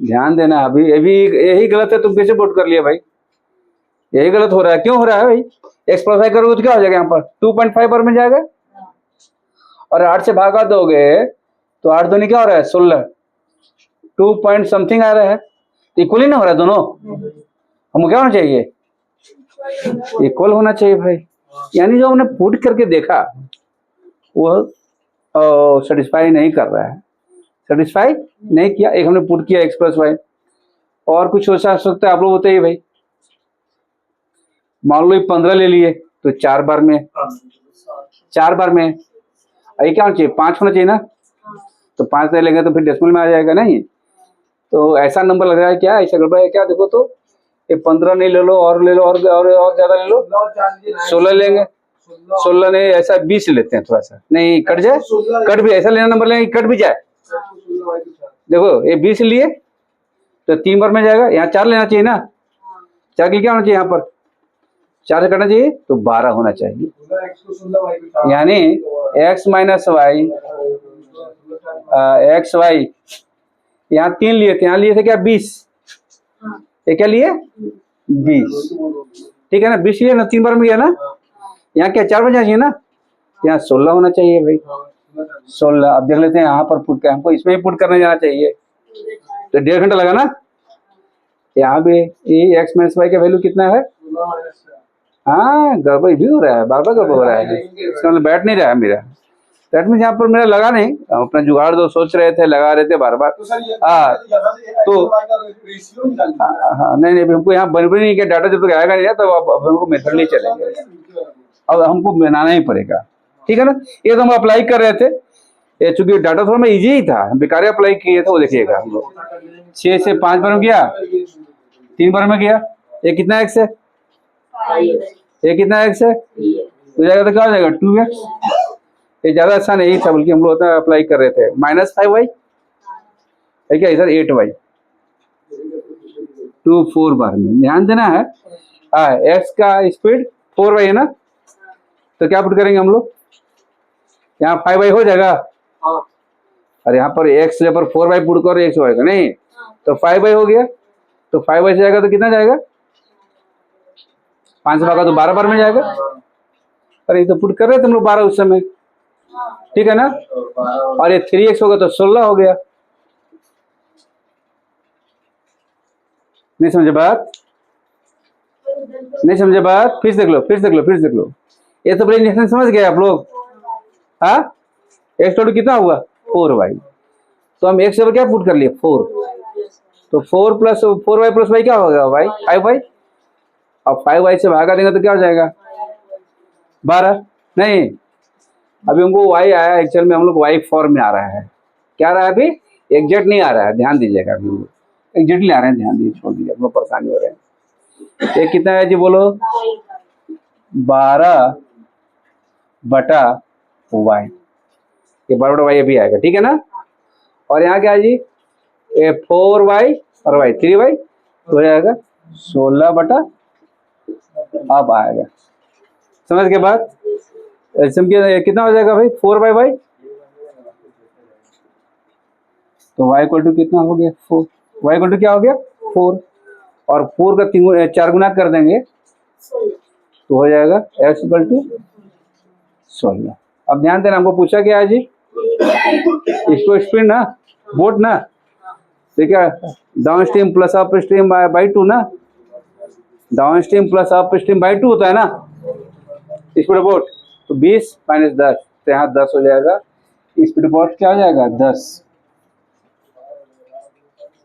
ध्यान देना अभी अभी यही गलत है, तुम कैसे पुट कर लिया भाई, यही गलत हो रहा है। क्यों हो रहा है भाई, एक्स प्लस वाई करोगे तो क्या हो जाएगा यहाँ पर 2.5 पर में जाएगा और 8 से भागा दोगे तो 8 दूनी क्या हो रहा है 16, 2 पॉइंट समथिंग आ रहा है, तो इक्वल ही ना हो रहा है दोनों। हमको क्या होना चाहिए, इक्वल होना चाहिए भाई। यानी जो हमने पुट करके देखा वो सेटिस्फाई नहीं कर रहा है, सेटिस्फाई नहीं किया। एक हमने पुट किया एक्स प्लस वाई, और कुछ हो सकता है आप लोग बताइए भाई। मान लो 15 ले लिए तो 4 बार में, 4 बार में ये क्या होना चाहिए 5 होना चाहिए ना, तो 5 ले लेंगे तो फिर डेसिमल में आ जाएगा नहीं, तो ऐसा नंबर लग रहा है क्या, ऐसा गड़बड़ है क्या। देखो तो ये 15 नहीं ले लो और ले लो और ज्यादा ले लो, 16 लेंगे, 16 नहीं ऐसा 20 लेते हैं, थोड़ा सा नहीं कट जाए, कट भी ऐसा लेना नंबर लेंगे कट भी जाए। देखो ये 20 लिए तो 3 बार में जाएगा, यहाँ 4 लेना चाहिए ना, 4 के लिए क्या होना चाहिए यहाँ पर 4 से कटना चाहिए तो 12 होना चाहिए। यानी x minus y x y यहाँ 3 लिए थे, यहाँ लिए थे क्या 20, ये क्या लिए 20, ठीक है ना, 20 लिए ना 3 बार में गया ना, यहाँ क्या 4 बजा चाहिए ना, यहाँ 16 होना चाहिए भाई 16। अब देख लेते हैं यहाँ पर पुट कर, हमको इसमें ही पुट करने जाना चाहिए तो 1.5 घंटा लगा ना। यहाँ भी ये एक्स माइनस वाई का वैल्यू कितना है, हाँ गड़बड़ भी हो रहा है, बार बार गड़बड़ हो रहा है, इसका मतलब बैठ नहीं रहा है मेरा, दैट मीन्स यहाँ पर मेरा लगा नहीं, हम अपना जुगाड़ दो सोच रहे थे लगा रहे थे बार बार। हाँ तो हाँ नहीं नहीं हमको यहाँ बन नहीं किया डाटा जब तक आएगा नहीं तो अब हमको मेथड नहीं चलेंगे, अब हमको बनाना ही पड़ेगा, ठीक है ना। ये तो हम अप्लाई कर रहे थे, ये चूंकि डाटा थोड़ा इजी ही था, हम बेकार अप्लाई किए थे, वो देखिएगा हम लोग 6 से 5 बार में गया, 3 बार में गया, ये कितना एक्स है, ये कितना एक्स है हो जाएगा तो क्या हो जाएगा 2x। ये ज्यादा अच्छा नहीं था बल्कि हम लोग अप्लाई कर रहे थे -5y है क्या इधर 8y 2 4 बार में ध्यान देना है। हाँ एक्स का स्पीड 4y है ना, तो क्या पुट करेंगे हम लोग, यहाँ 5y हो जाएगा, और यहाँ पर x जब पर 4y पुट करो x होगा नहीं, तो 5y हो गया, तो 5y से जाएगा तो कितना जाएगा 5 से भागा तो 12 बार में जाएगा। अरे ये तो पुट कर रहे थे हम लोग 12 उस समय, ठीक है ना, और ये 3x होगा तो 16 हो गया। नहीं समझे बात, नहीं समझे बात, फिर देख लो फिर देख लो फिर देख लो, ये तो प्रेजेंटेशन समझ गए आप लोग। हाँ एक्स टोटल कितना हुआ 4y, तो हम x क्या पुट कर लिए 4, तो 4 प्लस 4y प्लस y क्या होगा भाई 5y, अब 5y से भागा देंगे तो क्या हो जाएगा 12, नहीं अभी हमको y आया, एक्चुअल में हम लोग y फॉर्म में आ रहा है, क्या आ रहा है अभी एग्जैक्ट नहीं आ रहा है, ध्यान दीजिएगा अभी एग्जैक्टली आ रहे हैं, ध्यान दीजिए छोड़ दीजिए, हम लोग परेशानी हो रहे हैं। ये कितना है जी बोलो 12 बटा y, ये 12 बटा y अभी आएगा, ठीक है ना, और यहाँ क्या है जी ये 4y और y 3y तो हो जाएगा 16 बटा, अब आएगा समझ के बाद कितना हो जाएगा भाई 4/y, तो y इक्वल टू कितना हो गया 4, y इक्वल टू क्या हो गया 4, और 4 का 4 गुना कर देंगे तो हो जाएगा x इक्वल टू 16। अब ध्यान देना हमको पूछा क्या है जी इसको स्पीड ना बोट ना, ठीक है down stream plus up stream by 2 ना, down stream plus up stream by 2 होता है ना स्पीड बोट, तो 20 माइनस 10 तो यहाँ 10 हो जाएगा, स्पीड बोट क्या हो जाएगा 10,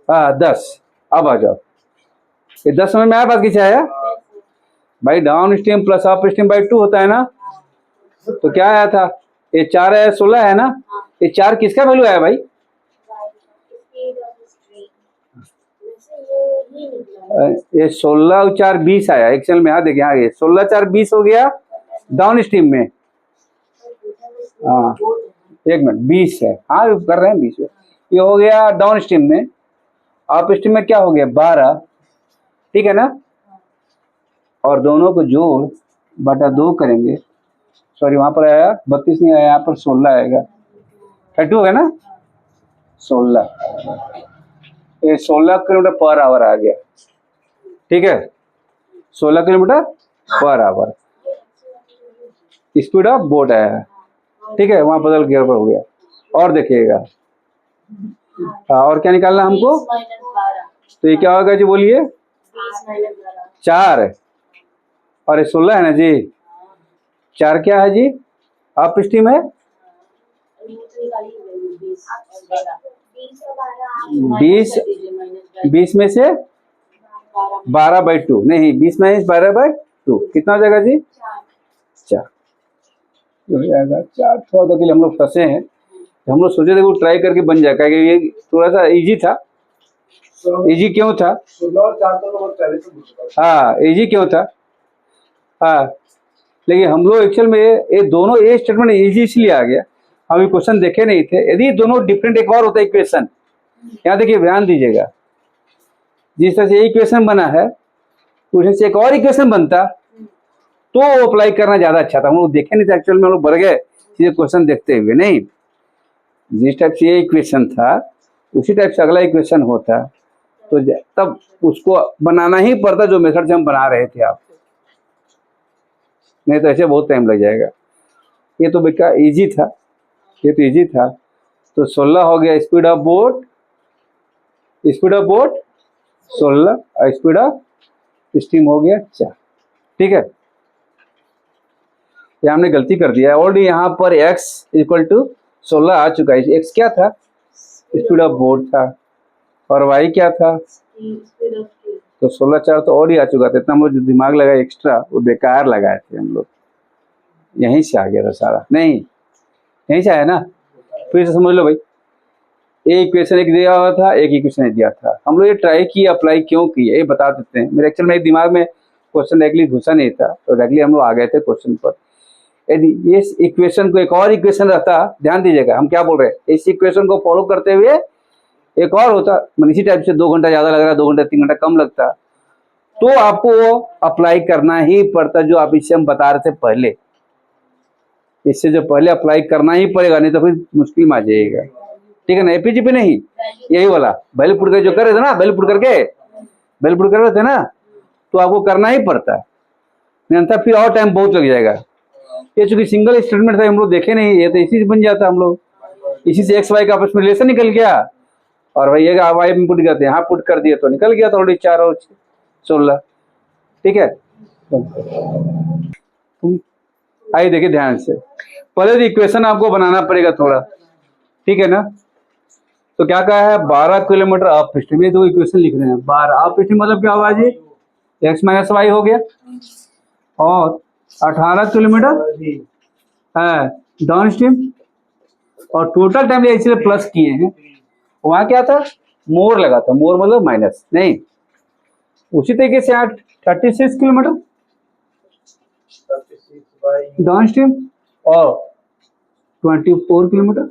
हाँ 10। अब आ जाओ ये 10 समझ में आया बात किसे आया भाई, down stream plus up stream by 2 होता है ना, तो क्या आया था ये 4 है 16 है ना, ये 4 किसका वैल्यू आया भाई ये 16 और 4 20 आया एक्चुअल में। हाँ देखिए आगे 16 4 20 हो गया डाउन स्ट्रीम में। हाँ एक मिनट 20 है, हाँ कर रहे हैं 20 में। ये हो गया डाउन स्ट्रीम में। अप स्ट्रीम में क्या हो गया 12, ठीक है ना। और दोनों को जोड़ बटा 2 करेंगे, सॉरी वहाँ पर आया 32 नहीं आया, यहाँ पर 16 आएगा, 32 है ना 16। ये 16 किलोमीटर पर आवर आ गया, ठीक है 16 kilometre per our speed of boat आया है, ठीक है वहाँ बदल गियर पर हो गया। और देखिएगा और क्या निकालना हमको, तो ये क्या होगा जी बोलिए 4 है और ये 16 है ना जी। 4 क्या है जी अप स्ट्रीम है, 20 में से 12/2 नहीं 20 में 12/2 कितना हो जाएगा जी 4 हो जाएगा 4। थोड़ा के लिए हम लोग फंसे हैं, तो हम लोग सोचे थे वो ट्राई करके बन जाएगा, क्योंकि ये थोड़ा सा इजी था। इजी क्यों था, हाँ इजी क्यों था, हाँ लेकिन हम लोग एक्चुअल में ये दोनों ए स्टेटमेंट इजी इसलिए आ गया, हम ये क्वेश्चन देखे नहीं थे। यदि दोनों डिफरेंट एक और होता है इक्वेशन, यहाँ देखिए ध्यान दीजिएगा, जिस तरह से इक्वेशन बना है उसी से एक और इक्वेशन बनता तो अप्लाई करना ज्यादा अच्छा था। हम लोग देखे नहीं थे एक्चुअल में, हम लोग बढ़ गए सीधे क्वेश्चन देखते हुए। नहीं, जिस टाइप से ये इक्वेशन था उसी टाइप से अगला इक्वेशन होता तो तब उसको बनाना ही पड़ता जो मेथड से हम बना रहे थे आप, नहीं तो ऐसे बहुत टाइम लग जाएगा। ये तो बेटा इजी था, ये तो इजी था। तो 16 हो गया स्पीड ऑफ बोट 16 और स्पीड ऑफ स्टीम हो गया 4, ठीक है। ये हमने गलती कर दिया है ऑलरेडी, यहाँ पर x इक्वल टू 16 आ चुका है। x क्या था स्पीड ऑफ बोट था और y क्या था, तो 16 4 तो और ही आ चुका था। इतना हम लोग जो दिमाग लगा एक्स्ट्रा वो बेकार लगाए थे हम लोग, यहीं से आ गया था सारा। नहीं यहीं से आया ना, फिर से समझ लो भाई, एक इक्वेशन एक दिया हुआ था, एक इक्वेशन दिया था। हम लोग ये ट्राई किया, अप्लाई क्यों किया ये बता देते हैं। मेरे एक्चुअल में दिमाग में क्वेश्चन डायरेक्टली घुसा नहीं था, तो डायरेक्टली हम लोग आ गए थे क्वेश्चन पर। यदि इस इक्वेशन को एक और इक्वेशन रहता, ध्यान दीजिएगा हम क्या बोल रहे हैं, इस इक्वेशन को फॉलो करते हुए एक और होता, मतलब इसी टाइप से 2 घंटा ज्यादा लग रहा है, 2 घंटा 3 घंटा कम लगता, तो आपको वो अप्लाई करना ही पड़ता जो आप इससे हम बता रहे थे पहले। इससे जो पहले अप्लाई करना ही पड़ेगा, नहीं तो फिर मुश्किल में आ जाएगा, ठीक है ना। एपीजी पे नहीं, यही वाला वैल्यू पुट कर जो कर रहे थे ना, वैल्यू पुट कर रहे थे ना, तो आपको करना ही पड़ता है, नहीं तो फिर और टाइम बहुत लग जाएगा। ये चूंकि सिंगल स्टेटमेंट था हम लोग देखे नहीं, ये तो इसी से बन जाता, हम लोग इसी से एक्स वाई का आपस में रिलेशन निकल गया और भाई ये वाई में पुट करते हैं, यहाँ पुट कर दिया तो निकल गया, तो ऑलरेडी 4 और 16, ठीक है। आइए देखिए ध्यान से, पहले तो इक्वेशन आपको बनाना पड़ेगा थोड़ा, ठीक है ना। तो क्या कहा है 12 किलोमीटर अप स्ट्रीम, ये दो इक्वेशन लिख रहे हैं। 12 अप स्ट्रीम मतलब क्या हुआ जी x माइनस वाई हो गया, और 18 किलोमीटर है डाउन स्ट्रीम, और टोटल टाइम इसलिए प्लस किए हैं, वहां क्या था मोर लगा था, मोर मतलब माइनस नहीं। उसी तरीके से 36 किलोमीटर डाउन स्ट्रीम और 24 किलोमीटर,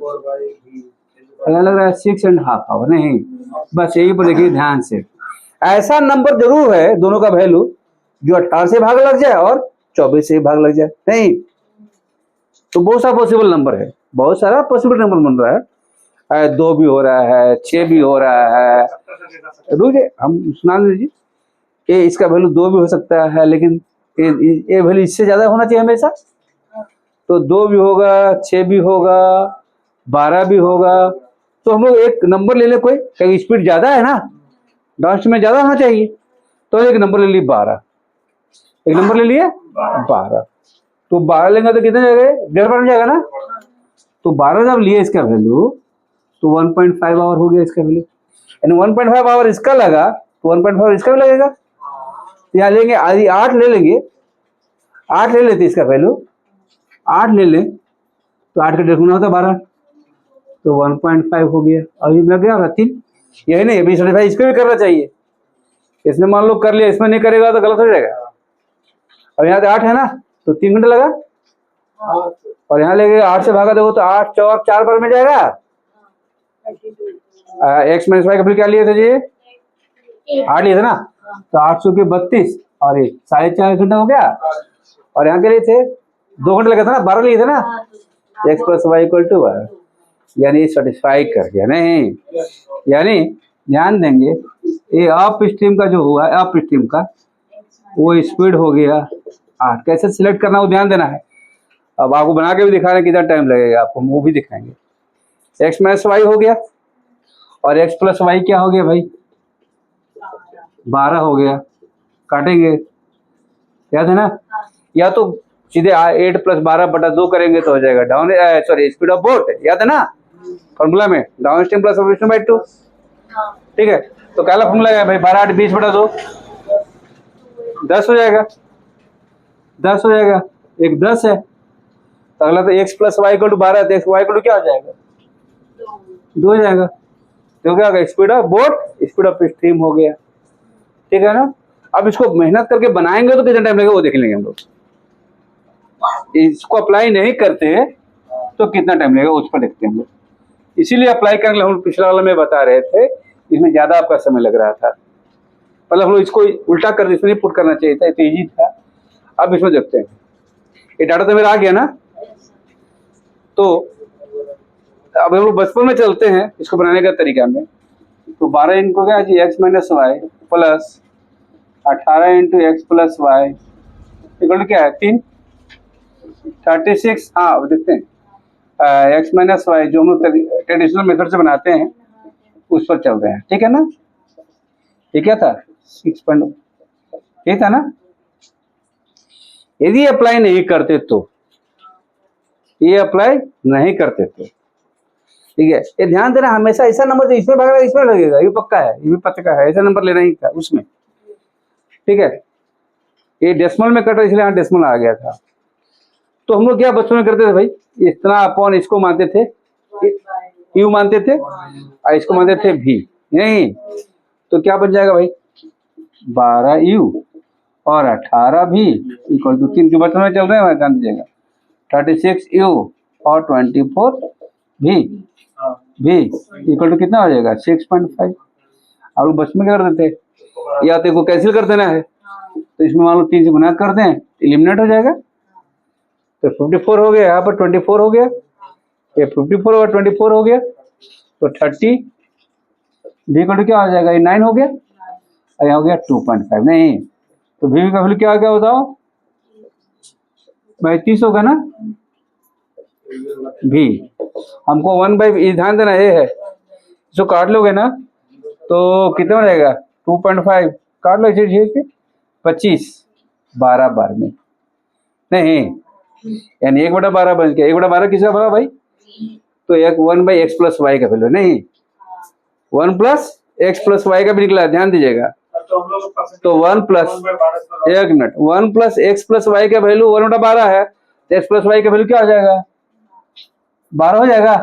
लग रहा है 6.5 आवर, नहीं बस यही पर देखिए ध्यान से। ऐसा नंबर जरूर है दोनों का वैल्यू जो 18 से भाग लग जाए और 24 से भाग लग जाए, नहीं तो बहुत सारा पॉसिबल नंबर है, बहुत सारा पॉसिबल नंबर बन रहा है। 2 भी हो रहा है, 6 भी हो रहा है, रुकिए हम सुना दीजिए। ये इसका वैल्यू 2 भी हो सकता है, लेकिन ये वैल्यू इससे ज्यादा होना चाहिए हमेशा, तो 2 भी होगा, 6 भी होगा, 12 भी होगा। तो हम लोग एक नंबर ले ले कोई, क्योंकि स्पीड ज्यादा है ना, डाउन स्ट्रीम में ज्यादा होना चाहिए, तो एक नंबर ले लिए 12, एक नंबर ले लिए 12, तो 12 लेंगे तो कितने जाएगा, 1.5 बन जाएगा ना। तो 12 जब लिए इसका वैल्यू तो 1.5 आवर हो गया इसका वैल्यू, यानी 1.5 आवर इसका लगा तो 1.5 इसका भी लगेगा। तो यहाँ लेंगे 8 ले लेंगे, 8 ले लेते इसका वैल्यू, 8 ले लें तो 8 का 1.5 गुना होता 12, तो 1.5 हो गया, और ये लग गया 3, यही नहीं 20 इसको भी करना चाहिए, इसने मान लो कर लिया, इसमें नहीं करेगा तो गलत हो जाएगा। अब यहाँ से 8 है ना, तो 3 घंटे लगा, और यहाँ लेके 8 से भागा देखो तो 8 चौक 4 बार में जाएगा। एक्स माइनस वाई का वैल्यू क्या लिए थे जी, 8 लिए थे ना, तो 800 के 32 और 1 4.5 घंटा हो गया। और यहाँ के लिए थे 2 घंटे लगा था ना, 12 लिए थे ना। X plus y equal to y, यानी सेटिस्फाई कर गया नहीं। यानी ध्यान देंगे ये अप स्ट्रीम का जो हुआ है, अप स्ट्रीम का वो स्पीड हो गया 8। कैसे सिलेक्ट करना वो ध्यान देना है। अब आपको बना के भी दिखा रहे हैं कितना टाइम लगेगा, आपको वो भी दिखाएंगे। एक्स माइनस वाई हो गया और एक्स प्लस वाई क्या हो गया भाई, 12 हो गया। काटेंगे, याद है ना, या तो सीधे 8 प्लस 12 बटा 2 करेंगे तो हो जाएगा down, sorry speed of boat, याद है ना फॉर्मूला में, down stream plus up stream by 2। ठीक है, तो पहला फॉर्मूला है भाई 12 8 20 बटा 2, 10 हो जाएगा, 10 हो जाएगा। एक 10 है, तो अगला तो x plus y equal to 12 है, तो एक्स वाई इक्वल टू क्या हो जाएगा, 2 हो जाएगा। तो क्या होगा, speed of boat speed of stream हो गया। ठीक है ना। अब इसको मेहनत करके बनाएंगे तो कितना टाइम लगेगा वो देख लेंगे हम लोग। इसको अप्लाई नहीं करते हैं तो कितना टाइम लगेगा उस पर देखते हैं हम लोग। इसीलिए अप्लाई करने हम पिछला वाला में बता रहे थे, इसमें ज्यादा आपका समय लग रहा था। मतलब हम लोग इसको उल्टा कर, इसमें पुट करना चाहिए था, तो ईजी था। अब इसमें देखते हैं, ये डाटा तो मेरा आ गया ना। तो अब हम लोग बचपन में चलते हैं इसको बनाने का तरीका में। तो 12 इनको क्या जी, x minus y plus 18 into x plus y equal to क्या है, 3 36। हाँ अब देखते हैं एक्स माइनस वाई जो हम लोग ट्रेडिशनल मेथड से बनाते हैं उस पर चल रहे हैं। ठीक है ना। ये क्या था 6. ये था ना। यदि अप्लाई नहीं करते तो, ये अप्लाई नहीं करते तो, ठीक है, ये ध्यान देना हमेशा ऐसा नंबर जो इसमें भागेगा इसमें लगेगा, ये पक्का है, ये भी पक्का है, ऐसा नंबर लेना ही था उसमें। ठीक है, ये डेसिमल में कट रहा इसलिए यहाँ डेसिमल आ गया था। तो हम लोग क्या बचपन में करते थे भाई, इतना अपॉन इसको मानते थे यू मानते थे और इसको मानते थे भी नहीं। तो क्या बन जाएगा भाई 12 यू और 18 भी इक्वल टू 3 के बचपन में चल रहे हैं, जान दीजिएगा 36 यू और 24 भी इक्वल टू कितना हो जाएगा 6.5। अब बचपन में क्या करते थे, या तो को कैंसिल कर देना है, तो इसमें मान लो 3 से गुना कर दें, एलिमिनेट हो जाएगा। तो 54 हो गया, यहाँ पर 24 हो गया, ये 54 और 24 हो गया, तो 30 भी इक्वल टू क्या हो जाएगा, ये 9 हो गया और यहाँ हो गया 2.5। नहीं तो भी का वैल्यू क्या हो गया बताओ भाई, 30 होगा ना। भी हमको 1/, ध्यान देना ये है, जो काट लोगे ना तो कितना हो जाएगा 2.5, काट लो इसे 25 12 बार में नहीं, यानी 1/12 बन गया। 1/12 किसका बना भाई, तो एक 1/x प्लस वाई का वैल्यू नहीं, 1 प्लस एक्स प्लस वाई का भी निकला, ध्यान दीजिएगा। तो 1 प्लस, एक minute, 1 plus x plus y का वैल्यू 1/12 है, तो एक्स प्लस वाई का वैल्यू क्या हो जाएगा 12 हो जाएगा,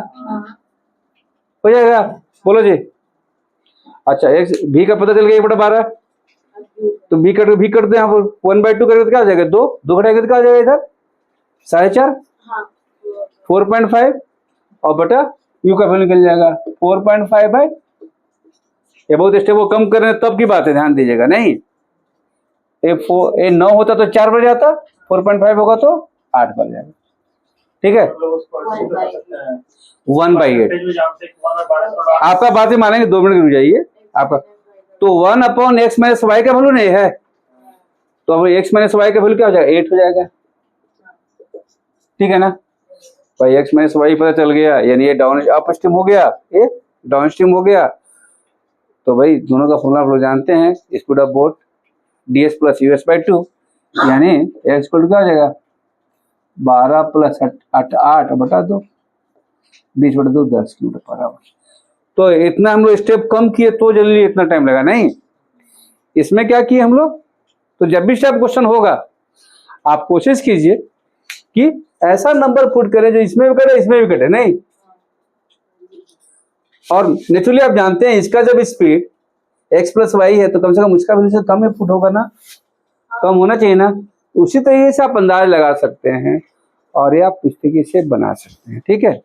हो जाएगा, बोलो जी। अच्छा एक्स भी का पता चल गया 1/12, तो भी करते हैं यहाँ पर 1/2 करके क्या हो जाएगा 2 घटाएगा तो क्या हो जाएगा इधर 4.5, 4.5 और बटा यू का वैल्यू निकल जाएगा 4.5 बाई, ये बहुत स्टेप को कम कर रहे हैं तब की बात है, ध्यान दीजिएगा। नहीं ये 9 होता तो 4 बढ़ जाता, 4.5 होगा तो 8 बढ़ जाएगा। ठीक है, 1/8 आपका बात ही मानेंगे, 2 मिनट रुक जाइए आपका। तो 1/x माइनस वाई का वैल्यू नहीं है, तो अब x माइनस वाई का वैल्यू क्या हो जाएगा 8 हो जाएगा। ठीक है ना भाई, x माइनस वाई पता चल गया, यानी ये डाउन अप स्ट्रीम हो गया, ये डाउन स्ट्रीम हो गया। तो भाई दोनों का फॉर्मूला आप लोग जानते हैं, speed of boat ds plus US by 2, यानी x इक्वल टू क्या हो जाएगा 12 प्लस 8 बटा 2 20 बटा 2 10 किलोमीटर पर आवर। तो इतना हम लोग स्टेप कम किए तो जल्दी इतना टाइम लगा नहीं। इसमें क्या किए हम लोग, तो जब भी स्टेप क्वेश्चन होगा आप कोशिश कीजिए कि ऐसा नंबर पुट करें जो इसमें भी कटे इसमें भी कटे नहीं। और नेचुरली आप जानते हैं इसका जब स्पीड x प्लस वाई है तो कम से कम उसका वैल्यू से कम ही पुट होगा ना, कम होना चाहिए ना। उसी तरीके से आप अंदाज लगा सकते हैं और ये आप इस तरीके से बना सकते हैं। ठीक है।